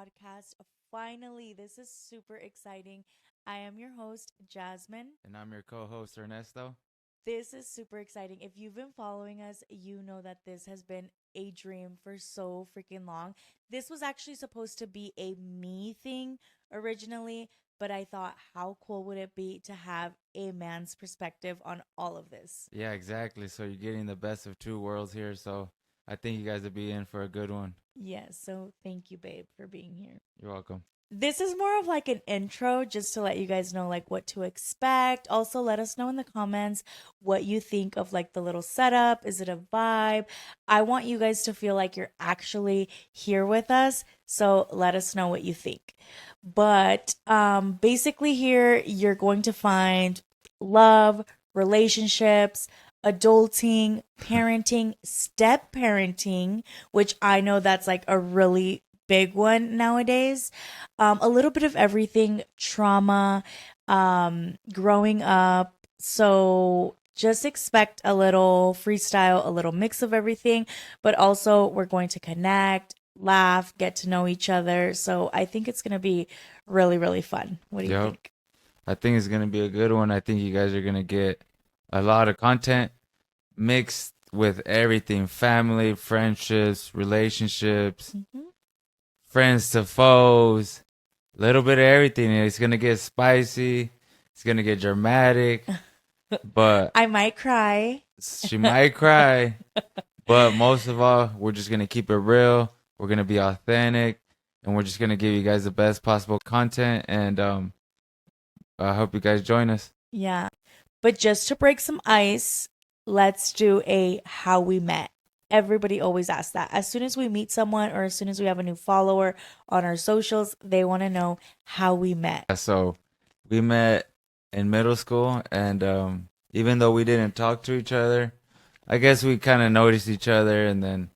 podcast. Finally, this is super exciting. I am your host, Jasmine. And I'm your co-host Ernesto. This is super exciting. If you've been following us, you know that this has been a dream for so freaking long. This was actually supposed to be a me thing originally, but I thought, how cool would it be to have a man's perspective on all of this? Yeah, exactly. So you're getting the best of two worlds here. So I think you guys will be in for a good one. Yes, so thank you, babe, for being here. You're welcome. This is more of like an intro just to let you guys know like what to expect. Also, let us know in the comments what you think of like the little setup. Is it a vibe? I want you guys to feel like you're actually here with us. So let us know what you think. But basically here you're going to find love, relationships, adulting, parenting, step parenting, which I know that's like a really big one nowadays. A little bit of everything, trauma, growing up. So just expect a little freestyle, a little mix of everything, but also we're going to connect, laugh, get to know each other. So I think it's going to be really, really fun. What do you Yep. think? I think it's gonna be a good one. I think you guys are gonna get a lot of content mixed with everything: family, friendships, relationships, Hmm. friends to foes, little bit of everything. It's gonna get spicy. It's gonna get dramatic, but I might cry. she might cry. But most of all, we're just gonna keep it real. We're gonna be authentic, and we're just gonna give you guys the best possible content. And I hope you guys join us. Yeah. But just to break some ice, let's do a how we met. Everybody always asks that. As soon as we meet someone or as soon as we have a new follower on our socials, they want to know how we met. So we met in middle school, and even though we didn't talk to each other, I guess we kind of noticed each other. And then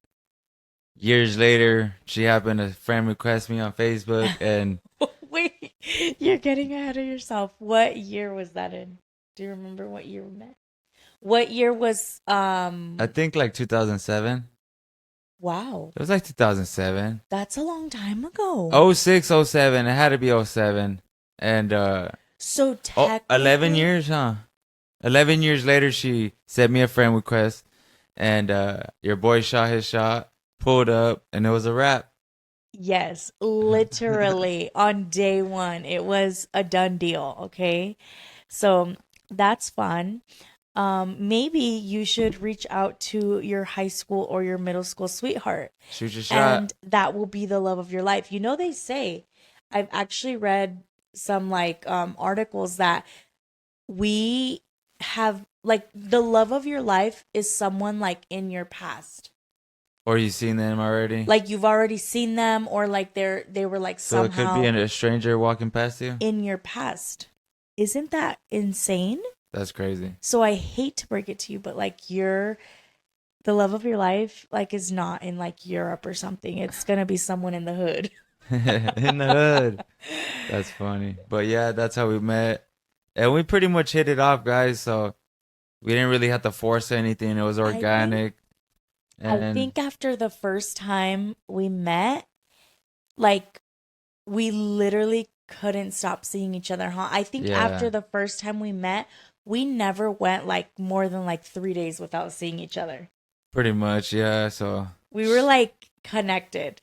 years later, she happened to friend request me on Facebook, and Wait, you're getting ahead of yourself. What year was that in? Do you remember what year we met? What year was I think like 2007. wow. It was like 2007. That's a long time ago. Oh 06, oh 07. It had to be oh 07. And So 11 technically, years, huh? 11 years later, she sent me a friend request, and your boy shot his shot, pulled up, and it was a wrap. yes, literally on day one, it was a done deal. Okay. So that's fun. Maybe you should reach out to your high school or your middle school sweetheart, Shoot your shot. and that will be the love of your life. You know, they say, I've actually read some like articles that we have like the love of your life is someone like in your past. Or you seen them already. Like you've already seen them or like they were like So it could be somehow a stranger walking past you. in your past. Isn't that insane? That's crazy. So I hate to break it to you, but like you're the love of your life like is not in like Europe or something. It's gonna be someone in the hood. In the hood. That's funny. But yeah, that's how we met. And we pretty much hit it off, guys. So we didn't really have to force anything. It was I think organic. I And think after the first time we met, like we literally couldn't stop seeing each other, huh? I think yeah, after the first time we met, we never went like more than like 3 days without seeing each other. pretty much. Yeah. So We were like connected.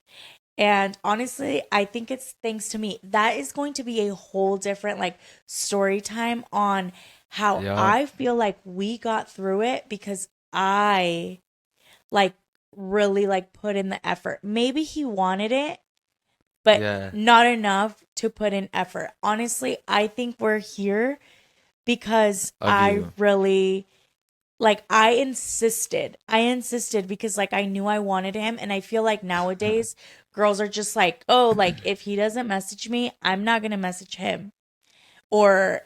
And honestly, I think it's thanks to me. That is going to be a whole different like story time on how yeah, I feel like we got through it because I like really like put in the effort. Maybe he wanted it, but yeah, not enough to put in effort. Honestly, I think we're here because of I you. really like I insisted. I insisted because like I knew I wanted him and I feel like nowadays girls are just like, "Oh, like if he doesn't message me, I'm not going to message him." Or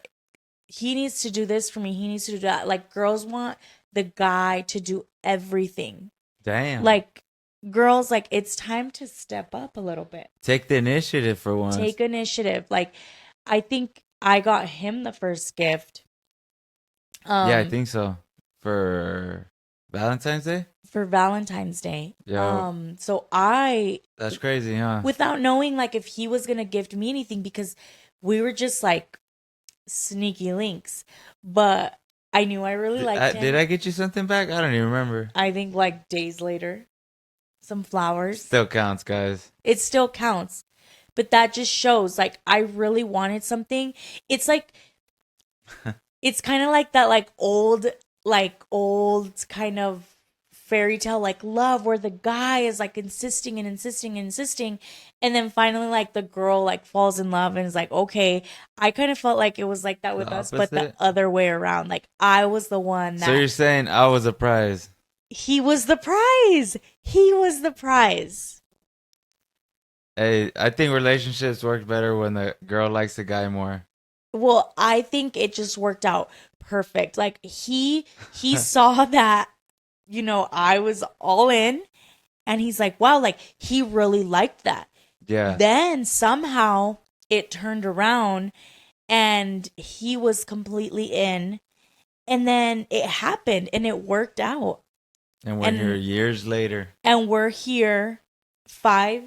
he needs to do this for me, he needs to do that. Like girls want the guy to do everything. Damn. Like girls like it's time to step up a little bit. Take the initiative for once. Take initiative. Like I think I got him the first gift. Yeah, I Um think so. For Valentine's Day? for Valentine's Day. Yo, So I, that's crazy, huh? without knowing like if he was gonna gift me anything, because we were just like sneaky links, but I knew I really liked Did him. I get you something back? I don't even remember. I think like days later, some flowers. Still counts, guys. It still counts. But that just shows like I really wanted something. It's like it's kind of like that like old kind of fairy tale like love where the guy is like insisting and insisting and insisting, and then finally like the girl like falls in love and is like, okay. I kind of felt like it was like that The with us, but the opposite. other way around. Like I was the one So you're that saying I was a prize? he was the prize. He was the prize. Hey, I think relationships work better when the girl likes the guy more. Well, I think it just worked out perfect. Like he saw that, I was all in, and he's like, "Wow, like he really liked that." Yeah. Then somehow it turned around and he was completely in, and then it happened and it worked out. And we're And here years later. and we're here 5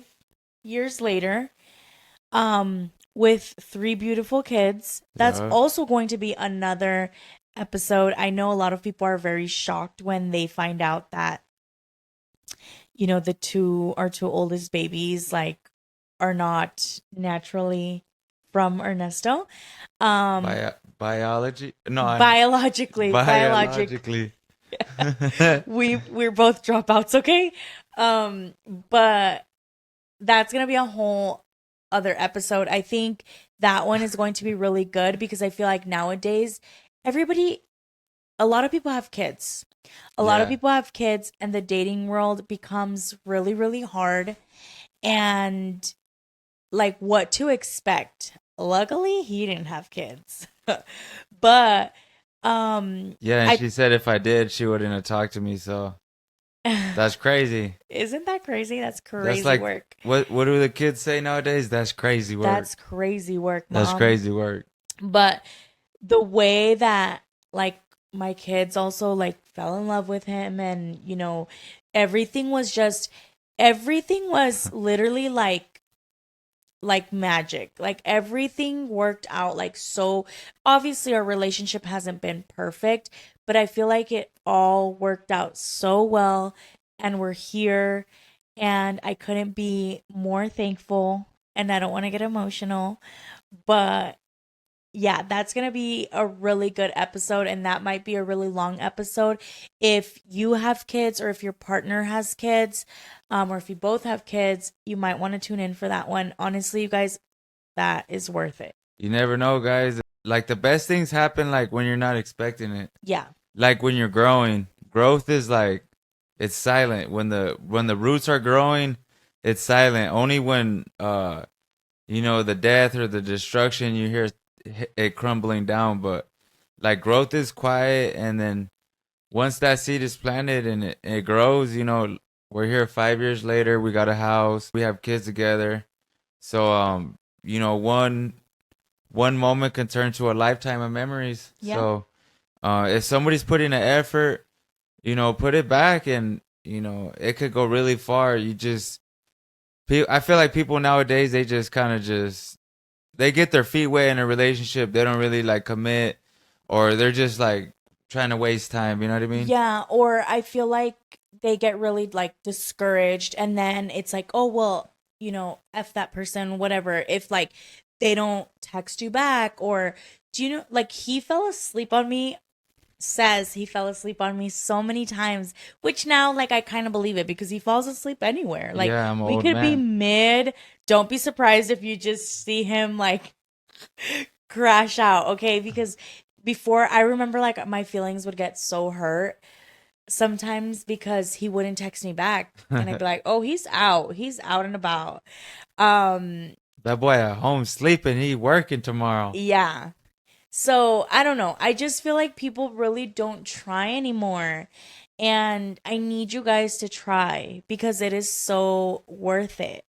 years later, with 3 beautiful kids. That's Yeah. also going to be another episode. I know a lot of people are very shocked when they find out that, our two oldest babies like are not naturally from Ernesto. Biology? No, Biologically, biologically. we're both dropouts, okay? But that's gonna be a whole other episode. I think that one is going to be really good because I feel like nowadays everybody, a lot of people have kids. A lot of Yeah. people have kids, and the dating world becomes really, really hard. And like what to expect. Luckily, he didn't have kids. But Yeah, and I she said if I did, she wouldn't have talked to me. So that's crazy. isn't that crazy? That's crazy That's like work. what do the kids say nowadays? That's crazy work. That's crazy work, That's mom. crazy work. But the way that like my kids also like fell in love with him, and everything was literally like magic. Like everything worked out like so. Obviously our relationship hasn't been perfect, but I feel like it all worked out so well, and we're here, and I couldn't be more thankful, and I don't want to get emotional, but yeah, that's going to be a really good episode, and that might be a really long episode. If you have kids, or if your partner has kids, or if you both have kids, you might want to tune in for that one. Honestly, you guys, that is worth it. You never know, guys. Like the best things happen like when you're not expecting it. Yeah. Like when you're growing. Growth is like it's silent. When the roots are growing, it's silent. Only when the death or the destruction you hear it crumbling down, but like growth is quiet, and then once that seed is planted and it grows, we're here 5 years later, we got a house, we have kids together. So one moment can turn to a lifetime of memories. Yeah. So if somebody's putting an effort, put it back, and it could go really far. I feel like people nowadays, they just kind of they get their feet wet in a relationship. They don't really like commit, or they're just like trying to waste time. You know what I mean? Yeah, or I feel like they get really like discouraged, and then it's like, oh well, F that person, whatever. If like they don't text you back, or do you know like he fell asleep on me, says he fell asleep on me so many times, which now like I kind of believe it because he falls asleep anywhere. Like Yeah, I'm an we old could be man. mid. Don't be surprised if you just see him like crash out, okay? Because before, I remember like my feelings would get so hurt sometimes because he wouldn't text me back, and I'd be like, "Oh, he's out and about." Um That boy at home sleeping. He working tomorrow. yeah. So, I don't know. I just feel like people really don't try anymore. And I need you guys to try because it is so worth it.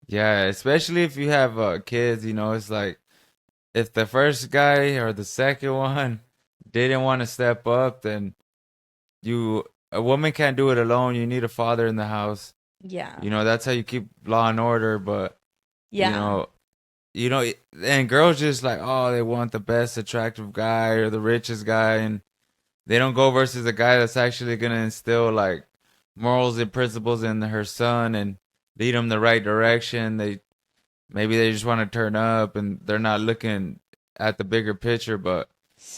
Yeah, especially if you have kids. It's like if the first guy or the second one didn't want to step up, then you a woman can't do it alone. You need a father in the house. Yeah. You know, that's how you keep law and order. But you Yeah. know, and girls just like, oh, they want the best attractive guy or the richest guy, and they don't go versus a guy that's actually gonna instill like morals and principles in her son and lead him the right direction. Maybe they just want to turn up and they're not looking at the bigger picture. But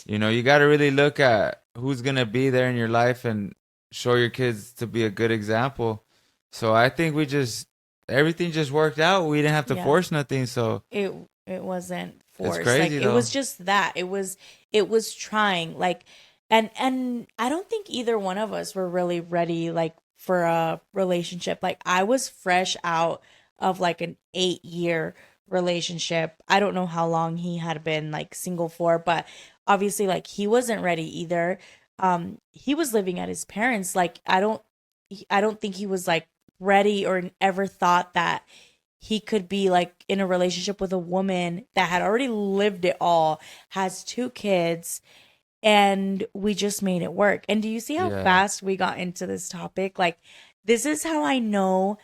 you got to really look at who's gonna be there in your life and show your kids to be a good example. So I think everything just worked out. We didn't have to Yeah. force nothing. So It wasn't it's forced. Like crazy it though. was just that. It was trying. Like and I don't think either one of us were really ready like for a relationship. Like I was fresh out of like an 8 year relationship. I don't know how long he had been like single for, but obviously like he wasn't ready either. He was living at his parents. Like I don't think he was like ready or ever thought that he could be like in a relationship with a woman that had already lived it all, has 2 kids, and we just made it work. And do you see how Yeah. fast we got into this topic? Like, this is how I know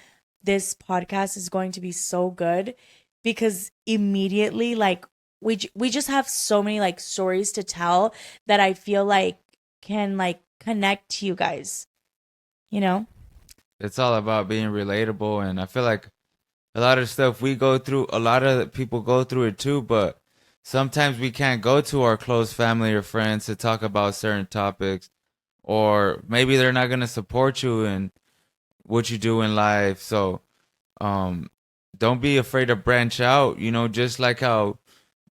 this podcast is going to be so good because immediately, like, we just have so many like stories to tell that I feel like can like connect to you guys, you know? It's all about being relatable, and I feel like a lot of stuff we go through, a lot of people go through it too, but sometimes we can't go to our close family or friends to talk about certain topics, or maybe they're not going to support you in what you do in life. So, um, don't be afraid to branch out, just like how,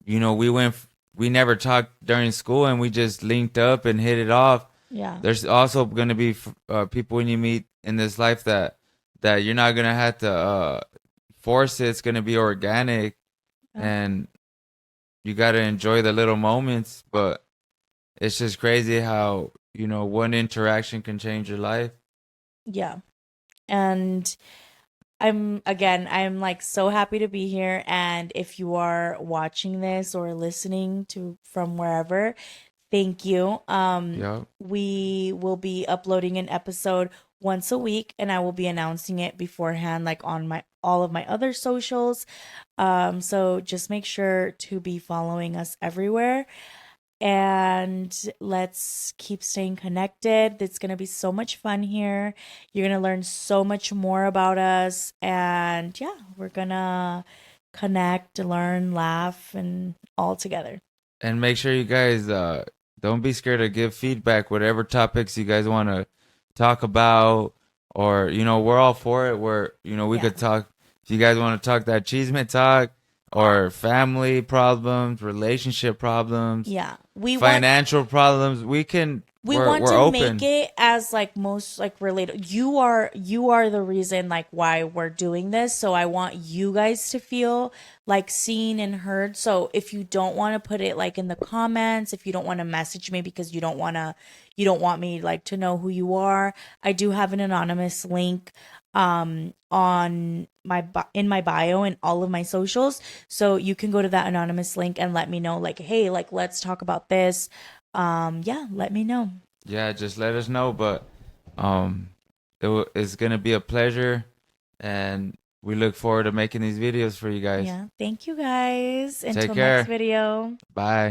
we never talked during school and we just linked up and hit it off. Yeah. There's also going to be people when you meet in this life that you're not going to have to force it. It's going to be organic, Yeah. and you got to enjoy the little moments. But it's just crazy how, one interaction can change your life. Yeah. And I'm like so happy to be here. And if you are watching this or listening to from wherever, thank you. Yep. We will be uploading an episode once a week, and I will be announcing it beforehand, like on my all of my other socials. So just make sure to be following us everywhere and let's keep staying connected. It's going to be so much fun here. You're going to learn so much more about us. And yeah, we're going to connect, learn, laugh, and all together. And make sure you guys don't be scared to give feedback, whatever topics you guys want to talk about, or we're all for it. We Yeah. could talk if you guys want to talk that cheeseman talk, or family problems, relationship problems, Yeah. financial problems. We can. We We're want we're to make open. it as like most like related. You are the reason like why we're doing this, so I want you guys to feel like seen and heard. So if you don't want to put it like in the comments, if you don't want to message me because you don't want me like to know who you are, I do have an anonymous link on in my bio and all of my socials, so you can go to that anonymous link and let me know like, hey, like let's talk about this. Yeah, let me know. Yeah, just let us know. But um, it's gonna be a pleasure, and we look forward to making these videos for you guys. Yeah, thank you guys. Take Until next care. video. Bye.